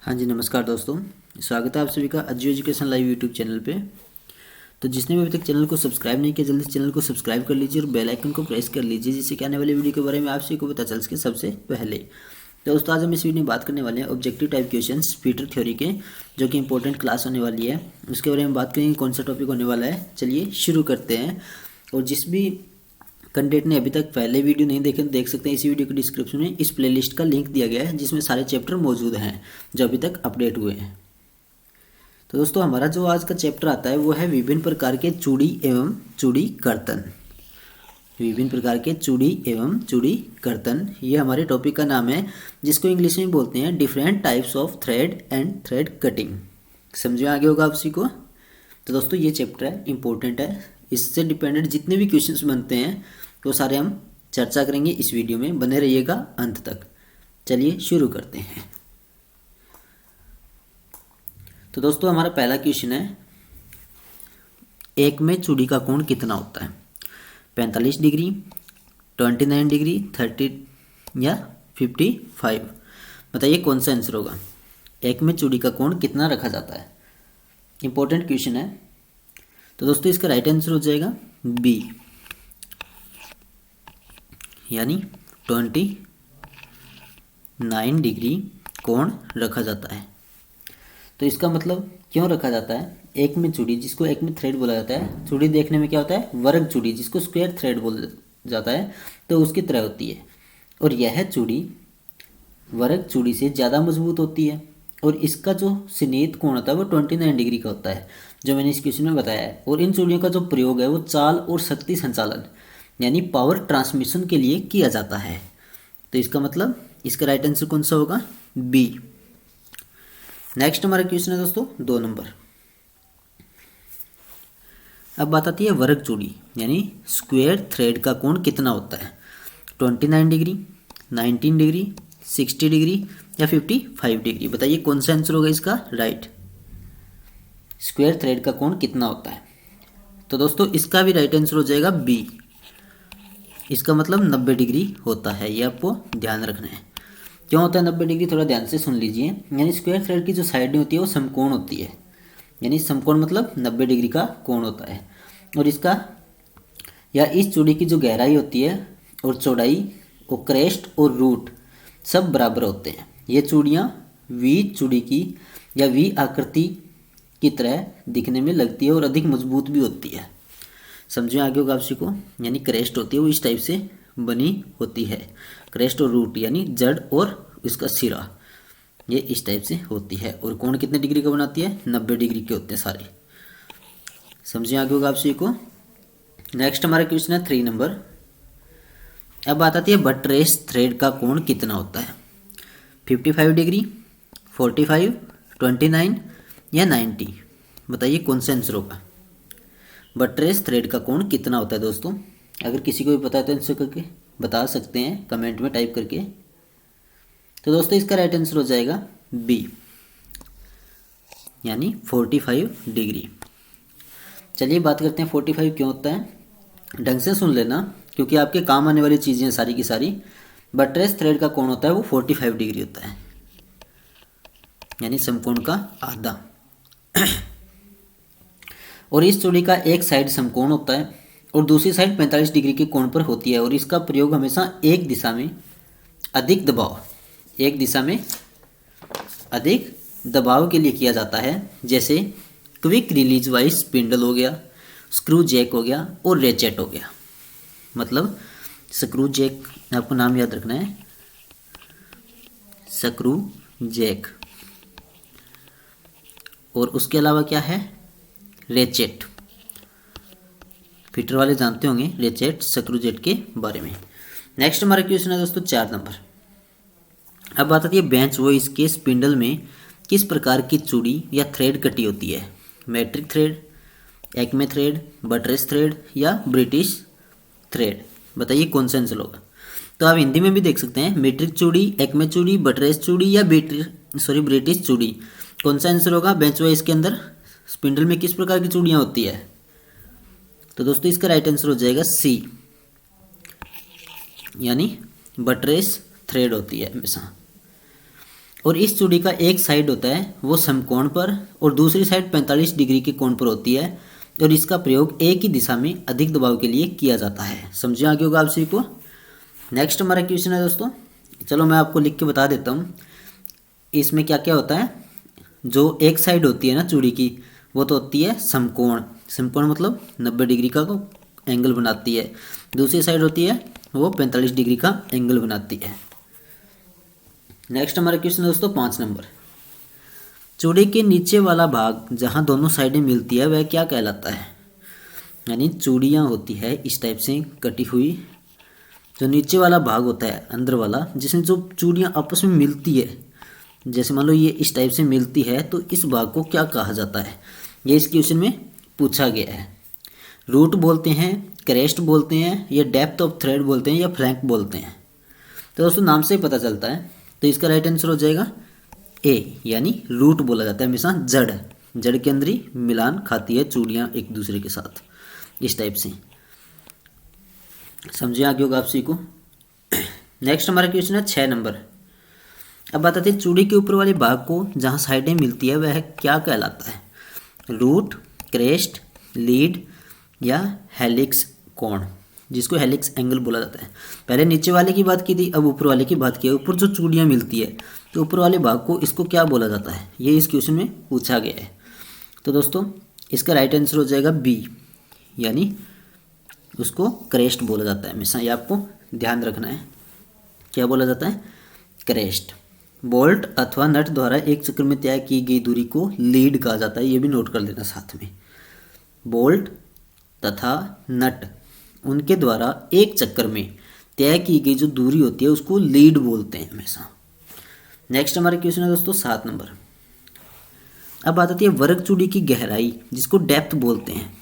हाँ जी, नमस्कार दोस्तों। स्वागत है आप सभी का Ajju education live YouTube channel पे। तो जिसने भी अभी तक चैनल को सब्सक्राइब नहीं किया, जल्दी से चैनल को सब्सक्राइब कर लीजिए और बेल आइकन को प्रेस कर लीजिए, जिससे कि आने वाली वीडियो के बारे में आप सभी को पता चल सके सबसे पहले। तो दोस्तों, आज हम इस वीडियो में बात करने वाले हैं objective type questions Peter theory के, जो कि इंपॉर्टेंट क्लास होने वाली है। उसके बारे में बात करेंगे कौन सा टॉपिक होने वाला है। चलिए शुरू करते हैं। और जिस भी कैंडिडेट ने अभी तक पहले वीडियो नहीं देखे तो देख सकते हैं, इसी वीडियो के डिस्क्रिप्शन में इस प्लेलिस्ट का लिंक दिया गया है, जिसमें सारे चैप्टर मौजूद हैं जो अभी तक अपडेट हुए हैं। तो दोस्तों, हमारा जो आज का चैप्टर आता है वो है विभिन्न प्रकार के चूड़ी एवं चूड़ी कर्तन। विभिन्न प्रकार के चूड़ी एवं चूड़ी कर्तन, ये हमारे टॉपिक का नाम है, जिसको इंग्लिश में बोलते हैं different types of thread and thread cutting. समझ में आगे होगा आप सभी को। तो दोस्तों, ये चैप्टर है, इंपॉर्टेंट है। इससे डिपेंडेंट जितने भी क्वेश्चंस बनते हैं वो सारे हम चर्चा करेंगे इस वीडियो में। बने रहिएगा अंत तक। चलिए शुरू करते हैं। तो दोस्तों, हमारा पहला क्वेश्चन है, एक में चूड़ी का कोण कितना होता है? 45 डिग्री, 29 डिग्री, 30 या 55? बताइए कौन सा आंसर होगा। एक में चूड़ी का कोण कितना रखा जाता है? इंपॉर्टेंट क्वेश्चन है। तो दोस्तों, इसका राइट आंसर हो जाएगा बी, यानी 29 डिग्री कोण रखा जाता है। तो इसका मतलब क्यों रखा जाता है? एक में चूड़ी, जिसको एक में थ्रेड बोला जाता है। चूड़ी देखने में क्या होता है? वर्ग चूड़ी, जिसको स्क्वायर थ्रेड बोला जाता है, तो उसकी तरह होती है। और यह चूड़ी वर्ग चूड़ी से ज़्यादा मजबूत होती है। और इसका जो स्निहित कोण होता है वो 29 डिग्री का होता है, जो मैंने इस क्वेश्चन में बताया है। और इन चूड़ियों का जो प्रयोग है वो चाल और शक्ति संचालन, यानी पावर ट्रांसमिशन के लिए किया जाता है। तो इसका मतलब इसका राइट आंसर कौन सा होगा? बी। नेक्स्ट हमारा क्वेश्चन है दोस्तों 2 नंबर। अब बात आती है वर्ग चूड़ी, यानी स्क्वायर थ्रेड का कोण कितना होता है? 29 डिग्री, 19 डिग्री, 60 डिग्री या 55 डिग्री? बताइए कौन सा आंसर होगा इसका राइट। स्क्वायर थ्रेड का कोण कितना होता है? तो दोस्तों, इसका भी राइट आंसर हो जाएगा बी। इसका मतलब 90 डिग्री होता है। ये आपको ध्यान रखना है। क्यों होता है 90 डिग्री? थोड़ा ध्यान से सुन लीजिए। यानी स्क्वायर थ्रेड की जो साइडें होती है वो समकोण होती है, यानी समकोण मतलब 90 डिग्री का कोण होता है। और इसका या इस चूड़ी की जो गहराई होती है और चौड़ाई और क्रेस्ट और रूट सब बराबर होते हैं। ये चूड़ियाँ वी चूड़ी की या वी आकृति की तरह दिखने में लगती है और अधिक मजबूत भी होती है। समझिए आगे होगा आप को। यानी क्रेस्ट होती है वो इस टाइप से बनी होती है। क्रेस्ट और रूट यानी जड़ और इसका सिरा, ये इस टाइप से होती है। और कोण कितने डिग्री का बनाती है? 90 डिग्री के होते हैं सारे। समझिए आगे होगा आप को। नेक्स्ट हमारा क्वेश्चन है 3 नंबर। अब बात आती है बटरेस थ्रेड का कोण कितना होता है? 55 डिग्री, 45, 29 या 90? बताइए कौन सा आंसर होगा। बटरेस थ्रेड का कोण कितना होता है दोस्तों? अगर किसी को भी पता है तो आंसर करके बता सकते हैं कमेंट में टाइप करके। तो दोस्तों, इसका राइट आंसर हो जाएगा बी, यानी 45 डिग्री। चलिए बात करते हैं 45 क्यों होता है। ढंग से सुन लेना, क्योंकि आपके काम आने वाली चीज़ें सारी की सारी। बटरेस थ्रेड का कोण होता है वो 45 डिग्री होता है, यानी समकोण का आधा। और इस चूड़ी का एक साइड समकोण होता है और दूसरी साइड 45 डिग्री के कोण पर होती है। और इसका प्रयोग हमेशा एक दिशा में अधिक दबाव के लिए किया जाता है, जैसे क्विक रिलीज वाइज स्पिंडल हो गया, स्क्रू जैक हो गया और रेचेट हो गया। मतलब स्क्रू जैक, आपको नाम याद रखना है, स्क्रू जैक। और उसके अलावा क्या है? रेचेट। फिटर वाले जानते होंगे रेचेट, स्क्रू जेट के बारे में। नेक्स्ट हमारा क्वेश्चन है दोस्तों 4 नंबर। अब बात आती है बेंच वॉइस के स्पिंडल में किस प्रकार की चूड़ी या थ्रेड कटी होती है? Metric thread, Acme thread, buttress thread या ब्रिटिश थ्रेड? बताइए कौन सा आंसर होगा। तो आप हिंदी में भी देख सकते हैं, मैट्रिक चूड़ी, एक्मे चूड़ी, बटरेस चूड़ी या ब्रिटिश चूड़ी। कौन सा आंसर होगा? बेंच वॉइस के अंदर स्पिंडल में किस प्रकार की चूड़ियाँ होती है? तो दोस्तों, इसका राइट आंसर हो जाएगा सी, यानी बटरेस थ्रेड होती है हमेशा। और इस चूड़ी का एक साइड होता है वो समकोण पर और दूसरी साइड 45 डिग्री के कोण पर होती है और इसका प्रयोग एक ही दिशा में अधिक दबाव के लिए किया जाता है। समझे आगे होगा आप सभी को। नेक्स्ट हमारा क्वेश्चन है दोस्तों, चलो मैं आपको लिख के बता देता हूँ। इसमें क्या क्या होता है, जो एक साइड होती है ना चूड़ी की, वो तो होती है समकोण। समकोण मतलब 90 डिग्री का एंगल बनाती है। दूसरी साइड होती है वो 45 डिग्री का एंगल बनाती है। नेक्स्ट हमारा क्वेश्चन दोस्तों 5 नंबर, चूड़ी के नीचे वाला भाग जहाँ दोनों साइडें मिलती है वह क्या कहलाता है। यानी चूड़ियाँ होती है इस टाइप से कटी हुई, जो नीचे वाला भाग होता है अंदर वाला, जिसमें जो चूड़ियाँ आपस में मिलती है, जैसे मान लो ये इस टाइप से मिलती है, तो इस भाग को क्या कहा जाता है, ये इस क्वेश्चन में पूछा गया है। रूट बोलते हैं, क्रेस्ट बोलते हैं, या डेप्थ ऑफ थ्रेड बोलते हैं, या फ्लैंक बोलते हैं। तो दोस्तों नाम से ही पता चलता है, तो इसका राइट आंसर हो जाएगा ए, यानी रूट बोला जाता है हमेशा। जड़ के अंदर ही मिलान खाती है चूड़ियाँ एक दूसरे के साथ इस टाइप से। समझिए आगे होगा आप सभी को। नेक्स्ट हमारा क्वेश्चन है 6 नंबर। अब बताते हैं चूड़ी के ऊपर वाले भाग को जहाँ साइडें मिलती है वह क्या कहलाता है। रूट, क्रेस्ट, लीड या हेलिक्स कोण, जिसको हेलिक्स एंगल बोला जाता है। पहले नीचे वाले की बात की थी, अब ऊपर वाले की बात की है। ऊपर जो चूड़ियाँ मिलती है तो ऊपर वाले भाग को इसको क्या बोला जाता है, ये इस क्वेश्चन में पूछा गया है। तो दोस्तों इसका राइट आंसर हो जाएगा बी, यानी उसको क्रेस्ट बोला जाता है हमेशा। ये आपको ध्यान रखना है, क्या बोला जाता है, क्रेस्ट। बोल्ट अथवा नट द्वारा एक चक्र में तय की गई दूरी को लीड कहा जाता है, ये भी नोट कर लेना साथ में। बोल्ट तथा नट उनके द्वारा एक चक्कर में तय की गई जो दूरी होती है उसको लीड बोलते हैं हमेशा। नेक्स्ट हमारे क्वेश्चन है दोस्तों 7 नंबर। अब बात आती है वर्ग चूड़ी की गहराई, जिसको डेप्थ बोलते हैं,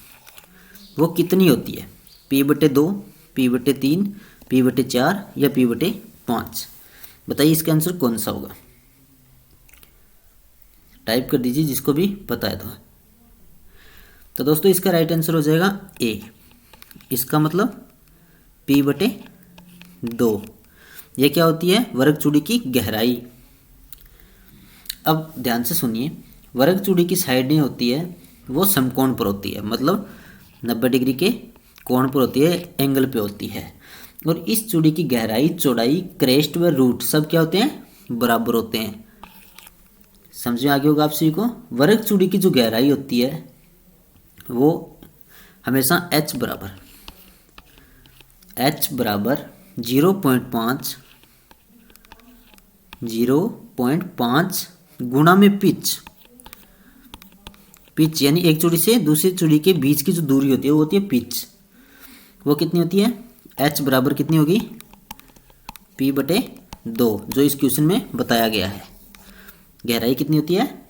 वो कितनी होती है। P/2, P/3, P/4 या P/5। बताइए इसका आंसर कौन सा होगा। टाइप कर दीजिए जिसको भी पता है तो दोस्तों इसका राइट आंसर हो जाएगा ए, इसका मतलब P/2। ये क्या होती है, वर्ग चूड़ी की गहराई। अब ध्यान से सुनिए, वर्ग चूड़ी की साइडें होती है वो समकोण पर होती है, मतलब 90 डिग्री के कोण पर होती है, एंगल पे होती है। और इस चूड़ी की गहराई, चौड़ाई, क्रेस्ट व रूट सब क्या होते हैं, बराबर होते हैं। समझ में आगे होगा आप सभी को। वर्ग चूड़ी की जो गहराई होती है वो हमेशा h बराबर 0.5 गुणा में पिच यानी एक चूड़ी से दूसरी चूड़ी के बीच की जो दूरी होती है वो होती है पिच। वो कितनी होती है, h बराबर कितनी होगी, P/2, जो इस क्वेश्चन में बताया गया है। गहराई कितनी होती है,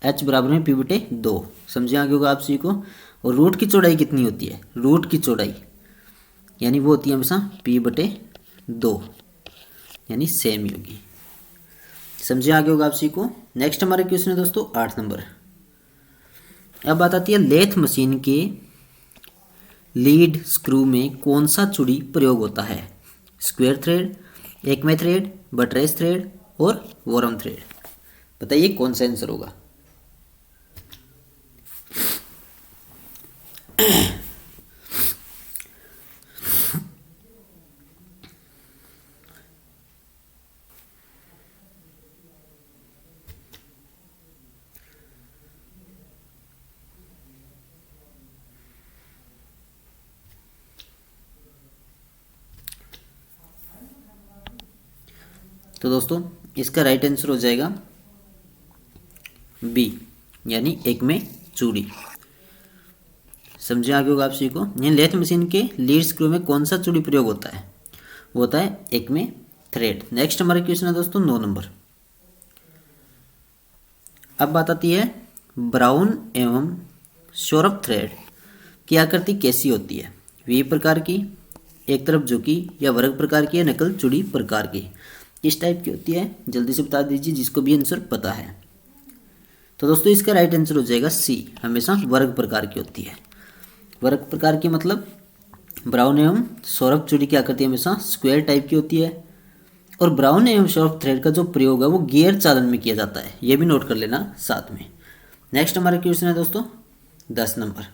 h बराबर में P/2। समझे आगे होगा आप सभी को। और रूट की चौड़ाई कितनी होती है, रूट की चौड़ाई यानी वो होती है हमेशा P/2, यानी सेम ही होगी। समझे आगे होगा आप सभी को। नेक्स्ट हमारे क्वेश्चन है दोस्तों 8 नंबर। अब बात आती है लेथ मशीन के लीड स्क्रू में कौन सा चूड़ी प्रयोग होता है। स्क्वायर थ्रेड, एकमे थ्रेड, बटरेस थ्रेड और वॉरम थ्रेड। बताइए कौन सा आंसर होगा। तो दोस्तों इसका राइट आंसर हो जाएगा बी, यानी एक में चूड़ी। समझे आगे होगा आप सभी को। ये लेथ मशीन के लीड स्क्रू में कौन सा चूड़ी प्रयोग होता है, वो होता है एक में थ्रेड। नेक्स्ट हमारा क्वेश्चन है दोस्तों 9 नंबर। अब बात आती है ब्राउन एवं सौरभ थ्रेड की आकृति कैसी होती है। वी प्रकार की, एक तरफ झुकी, या वर्ग प्रकार की, या नकल चूड़ी प्रकार की। इस टाइप की होती है, जल्दी से बता दीजिए जिसको भी आंसर पता है। तो दोस्तों इसका राइट आंसर हो जाएगा सी, हमेशा वर्ग प्रकार की होती है। वर्ग प्रकार की मतलब ब्राउन एवं सौरभ चूड़ी की आकृति हमेशा स्क्वायर टाइप की होती है। और ब्राउन एवं शार्प थ्रेड का जो प्रयोग है वो गियर चालन में किया जाता है, ये भी नोट कर लेना साथ में। नेक्स्ट हमारा क्वेश्चन है दोस्तों 10 नंबर।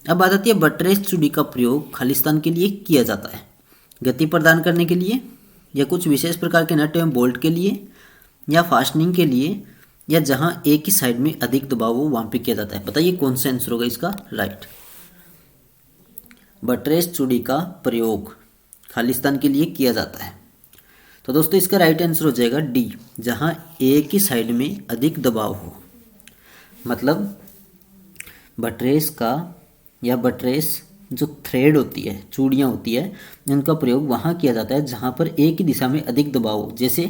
अब बात आती है बटरेस चूड़ी का प्रयोग खालिस्तान के लिए किया जाता है, गति प्रदान करने के लिए, या कुछ विशेष प्रकार के नट एवं बोल्ट के लिए, या फास्टनिंग के लिए, या जहां एक ही साइड में अधिक दबाव हो वहां पे किया जाता है। बताइए कौन सा आंसर होगा इसका राइट। बटरेस चूड़ी का प्रयोग खालिस्तान के लिए किया जाता है, तो दोस्तों इसका राइट आंसर हो जाएगा डी, जहां एक ही साइड में अधिक दबाव हो। मतलब बटरेस का या बटरेस जो थ्रेड होती है, चूड़ियाँ होती है, इनका प्रयोग वहाँ किया जाता है जहाँ पर एक ही दिशा में अधिक दबाव हो, जैसे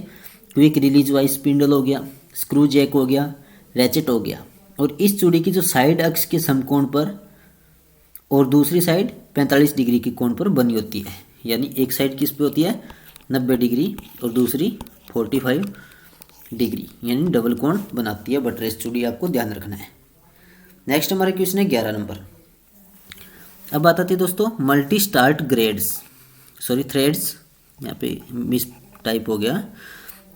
क्विक रिलीज वाइज स्पिंडल हो गया, स्क्रू जैक हो गया, रैचेट हो गया। और इस चूड़ी की जो साइड अक्ष के समकोण पर और दूसरी साइड 45 डिग्री के कोण पर बनी होती है, यानी एक साइड किस पे होती है 90 डिग्री और दूसरी 45 डिग्री, यानी डबल कोण बनाती है बटरेस चूड़ी, आपको ध्यान रखना है। नेक्स्ट हमारा क्वेश्चन है 11 नंबर। अब बात आती है दोस्तों मल्टी स्टार्ट थ्रेड्स, यहाँ पे मिस टाइप हो गया।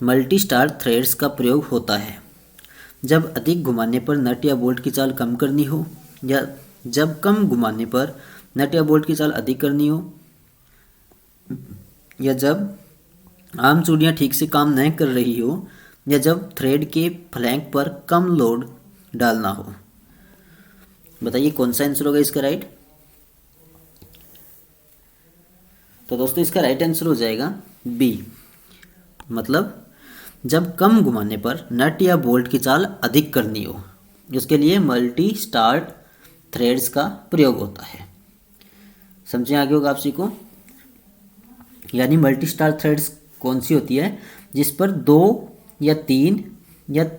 मल्टी स्टार्ट थ्रेड्स का प्रयोग होता है जब अधिक घुमाने पर नट या बोल्ट की चाल कम करनी हो, या जब कम घुमाने पर नट या बोल्ट की चाल अधिक करनी हो, या जब आम चूड़ियाँ ठीक से काम नहीं कर रही हो, या जब थ्रेड के फ्लैंक पर कम लोड डालना हो। बताइए कौन सा आंसर होगा इसका राइट। तो दोस्तों इसका राइट आंसर हो जाएगा बी, मतलब जब कम घुमाने पर नट या बोल्ट की चाल अधिक करनी हो, उसके लिए मल्टी स्टार्ट थ्रेड्स का प्रयोग होता है। समझे आगे होगा आप सी को। यानी मल्टी स्टार्ट थ्रेड्स कौन सी होती है, जिस पर 2 या 3 या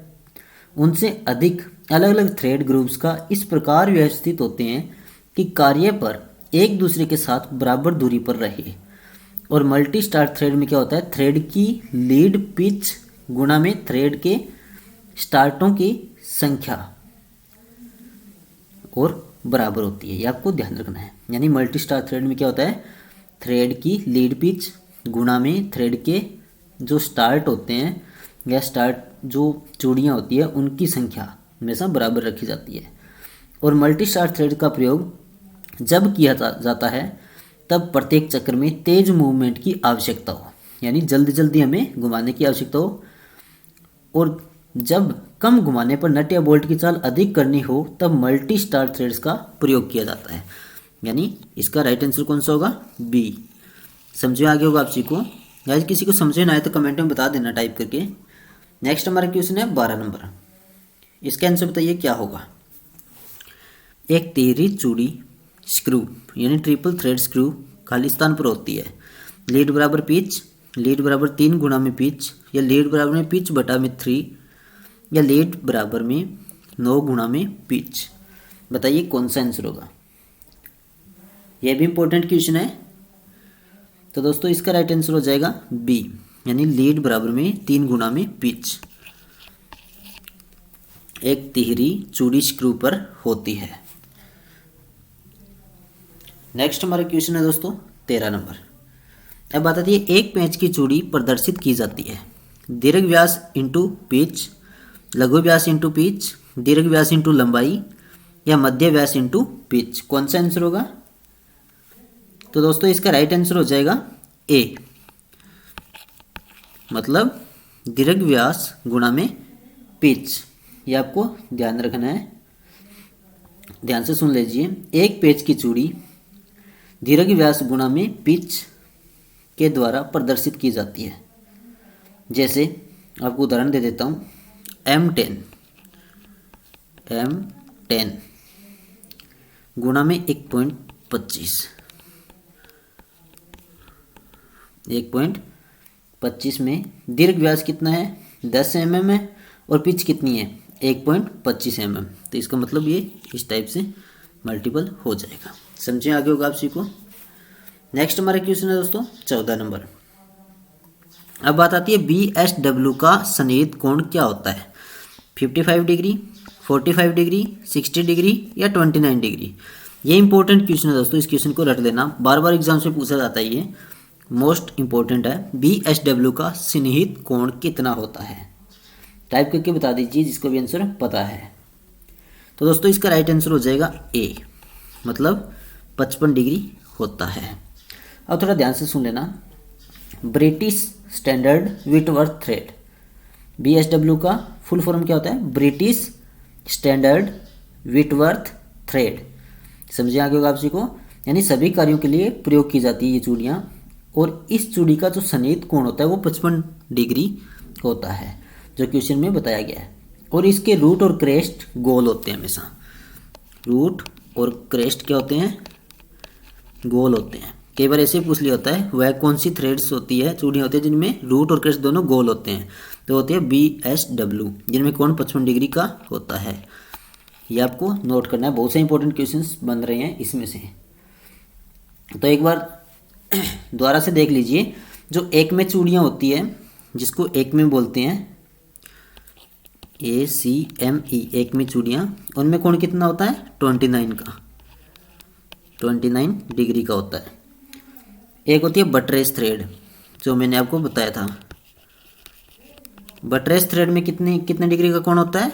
उनसे अधिक अलग अलग थ्रेड ग्रुप्स का इस प्रकार व्यवस्थित होते हैं कि कार्य पर एक दूसरे के साथ बराबर दूरी पर रहे। और मल्टी स्टार्ट थ्रेड में क्या होता है, थ्रेड की लीड पिच गुणा में थ्रेड के स्टार्टों की संख्या और बराबर होती है, ये आपको ध्यान रखना है। यानी मल्टी स्टार्ट थ्रेड में क्या होता है, थ्रेड की लीड पिच गुणा में थ्रेड के जो स्टार्ट होते हैं या स्टार्ट जो चूड़ियाँ होती है उनकी संख्या हमेशा बराबर रखी जाती है। और मल्टी स्टार्ट थ्रेड का प्रयोग जब किया जाता है तब प्रत्येक चक्र में तेज मूवमेंट की आवश्यकता हो, यानी जल्दी जल्दी हमें घुमाने की आवश्यकता हो। और जब कम घुमाने पर नट या बोल्ट की चाल अधिक करनी हो तब मल्टी स्टार्ट थ्रेड्स का प्रयोग किया जाता है। यानी इसका राइट आंसर कौन सा होगा, बी। समझे आगे होगा आप सी को। या किसी को समझे ना आए तो कमेंट में बता देना टाइप करके। नेक्स्ट हमारा क्वेश्चन है 12 नंबर। इसका आंसर बताइए क्या होगा। एक तिहरी चूड़ी स्क्रू यानी ट्रिपल थ्रेड स्क्रू खालिस्तान पर होती है। लीड बराबर पिच, लीड बराबर 3 गुणा में पिच, या लीड बराबर में पिच बटा में 3, या लीड बराबर में 9 गुणा में पिच। बताइए कौन सा आंसर होगा। यह भी इंपॉर्टेंट क्वेश्चन है। तो दोस्तों इसका राइट आंसर हो जाएगा बी, यानी लीड बराबर में 3 गुणा में पिच एक तिहरी चूड़ी स्क्रू पर होती है। नेक्स्ट हमारा क्वेश्चन है दोस्तों 13 नंबर। अब बात आती है एक पेंच की चूड़ी प्रदर्शित की जाती है। दीर्घ व्यास इंटू पिच, लघु व्यास इंटू पिच, दीर्घ व्यास इंटू लंबाई, या मध्य व्यास इंटू पिच। कौन सा आंसर होगा। तो दोस्तों इसका राइट आंसर हो जाएगा ए, मतलब दीर्घ व्यास गुणा में पिच। ये आपको ध्यान रखना है, ध्यान से सुन लीजिए। एक पेच की चूड़ी दीर्घ व्यास गुणा में पिच के द्वारा प्रदर्शित की जाती है। जैसे आपको उदाहरण दे देता हूँ, M10 गुणा में 1.25, 1.25 में दीर्घ व्यास कितना है 10 mm है और पिच कितनी है 1.25 mm। तो इसका मतलब ये इस टाइप से मल्टीपल हो जाएगा। समझे आगे होगा आप सी को। नेक्स्ट हमारा क्वेश्चन है दोस्तों 14 नंबर। अब बात आती है BSW का सन्निहित कोण क्या होता है। 55 डिग्री, 45 डिग्री, 60 डिग्री, या 29 डिग्री। ये इंपॉर्टेंट क्वेश्चन है दोस्तों, इस क्वेश्चन को रट लेना, बार बार एग्जाम से पूछा जाता है ये। मोस्ट इंपॉर्टेंट है, BSW का सन्निहित कोण कितना होता है? टाइप करके बता दीजिए जिसको भी आंसर पता है। तो दोस्तों इसका राइट आंसर हो जाएगा ए, मतलब 55 डिग्री होता है। अब थोड़ा ध्यान से सुन लेना, British standard Whitworth thread, BSW का फुल फॉर्म क्या होता है? British standard Whitworth thread. समझे आगे होगा आप सभी को, यानी सभी कार्यों के लिए प्रयोग की जाती है ये चूड़ियाँ, और इस चूड़ी का जो सन्निहित कोण होता है वो 55 डिग्री होता है, जो क्वेश्चन में बताया गया है। और इसके रूट और क्रेस्ट गोल होते हैं हमेशा। रूट और क्रेस्ट क्या होते हैं? गोल होते हैं। कई बार ऐसे पूछ लिया होता है वह कौन सी थ्रेड्स होती है, चूड़ियाँ होती है जिनमें रूट और क्रेस्ट दोनों गोल होते हैं, तो होते हैं BSW, जिनमें कोण 55 डिग्री का होता है। ये आपको नोट करना है, बहुत से इंपॉर्टेंट क्वेश्चंस बन रहे हैं इसमें से। तो एक बार दोबारा से देख लीजिए, जो एक में चूड़ियाँ होती है जिसको एक में बोलते हैं ACME, एक में चूड़ियाँ, उनमें कोण कितना होता है? 29 का, 29 डिग्री का होता है। एक होती है बटरेस थ्रेड, जो मैंने आपको बताया था। बटरेस थ्रेड में कितने डिग्री का कोण होता है?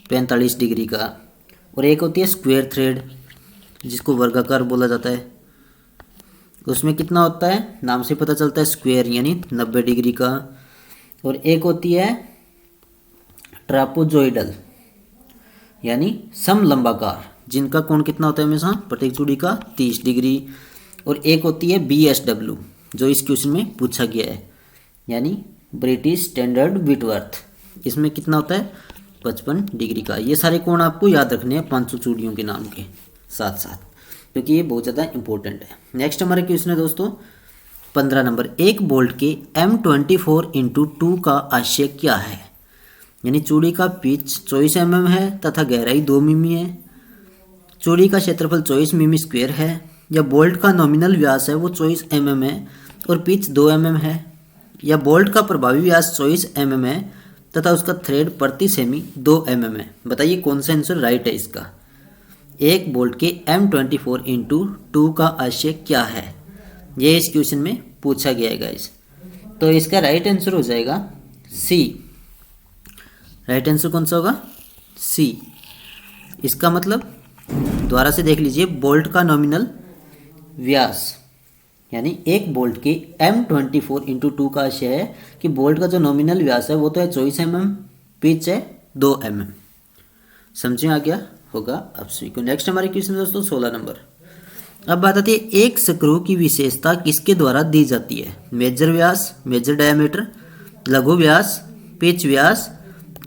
45 डिग्री का। और एक होती है स्क्वायर थ्रेड, जिसको वर्गाकार बोला जाता है, उसमें कितना होता है? नाम से पता चलता है स्क्वायर, यानी 90 डिग्री का। और एक होती है ट्रापोजोइडल, यानी समलंबाकार, जिनका कोण कितना होता है हमेशा? प्रत्येक चूड़ी का 30 डिग्री। और एक होती है BSW, जो इस क्वेश्चन में पूछा गया है, यानी ब्रिटिश स्टैंडर्ड विटवर्थ, इसमें कितना होता है? 55 डिग्री का। ये सारे कोण आपको याद रखने हैं 500 चूड़ियों के नाम के साथ साथ, क्योंकि ये बहुत ज़्यादा इंपॉर्टेंट है। नेक्स्ट हमारा क्वेश्चन है दोस्तों 15 नंबर, एक बोल्ट के M24/2 का आशय क्या है? यानी चूड़ी का पिच 24 mm है तथा गहराई 2 मिमी है, चूड़ी का क्षेत्रफल 24 मिमी स्क्वायर है, या बोल्ट का नॉमिनल व्यास है वो 24 mm है और पिच 2 mm है, या बोल्ट का प्रभावी व्यास 24 mm है तथा उसका थ्रेड प्रति सेमी 2 mm है। बताइए कौन सा आंसर राइट है इसका? एक बोल्ट के M24/2 का आशय क्या है, ये इस क्वेश्चन में पूछा गया है गाइस। तो इसका राइट आंसर हो जाएगा सी। राइट आंसर कौन सा होगा? सी। इसका मतलब दोबारा से देख लीजिए, बोल्ट का नॉमिनल व्यास, यानी एक बोल्ट के M24/2 का आशय है कि बोल्ट का जो नॉमिनल व्यास है वो तो है 24 mm, पिच है 2 mm। समझे आ गया होगा अब सभी को। नेक्स्ट हमारे क्वेश्चन दोस्तों 16 नंबर। अब बात आती है एक स्क्रू की विशेषता किसके द्वारा दी जाती है? मेजर व्यास, मेजर डायमीटर, लघु व्यास, पिच व्यास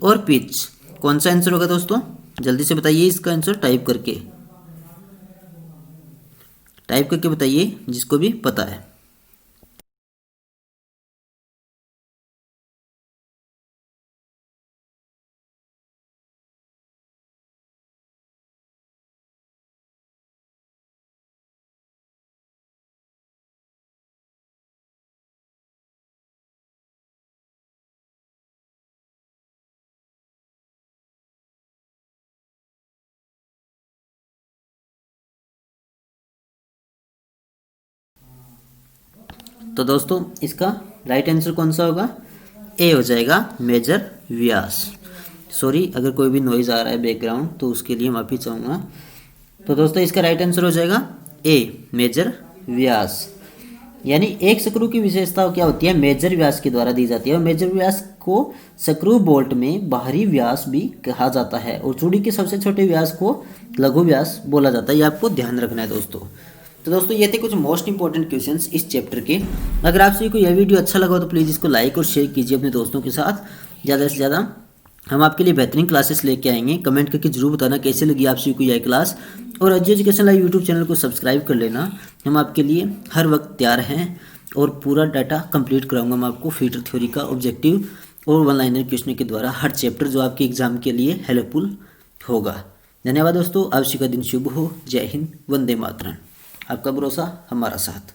और पिच। कौन सा आंसर होगा दोस्तों? जल्दी से बताइए इसका आंसर टाइप करके बताइए जिसको भी पता है। तो दोस्तों इसका राइट आंसर कौन सा होगा? ए हो जाएगा, मेजर व्यास। सॉरी अगर कोई भी नॉइज़ आ रहा है बैकग्राउंड तो उसके लिए माफ़ी चाहूँगा। तो दोस्तों इसका राइट आंसर हो जाएगा ए, मेजर व्यास। यानी एक स्क्रू की विशेषता क्या होती है? मेजर व्यास के द्वारा दी जाती है, और मेजर व्यास को स्क्रू बोल्ट में बाहरी व्यास भी कहा जाता है, और चूड़ी के सबसे छोटे व्यास को लघु व्यास बोला जाता है। ये आपको ध्यान रखना है दोस्तों। तो दोस्तों ये थे कुछ मोस्ट इंपॉर्टेंट क्वेश्चंस इस चैप्टर के। अगर आप सभी को यह वीडियो अच्छा लगा तो प्लीज़ इसको लाइक और शेयर कीजिए अपने दोस्तों के साथ ज़्यादा से ज़्यादा। हम आपके लिए बेहतरीन क्लासेस लेके आएंगे। कमेंट करके जरूर बताना कैसे लगी आप सभी को यह क्लास, और Ajay education live YouTube channel को सब्सक्राइब कर लेना। हम आपके लिए हर वक्त तैयार हैं और पूरा डाटा कंप्लीट कराऊंगा मैं आपको फीटर थ्योरी का, ऑब्जेक्टिव और वन लाइनर क्वेश्चन के द्वारा हर चैप्टर, जो आपके एग्जाम के लिए हेल्पफुल होगा। धन्यवाद दोस्तों, आप सभी का दिन शुभ हो। जय हिंद, वंदे मातरम। आपका भरोसा हमारा साथ।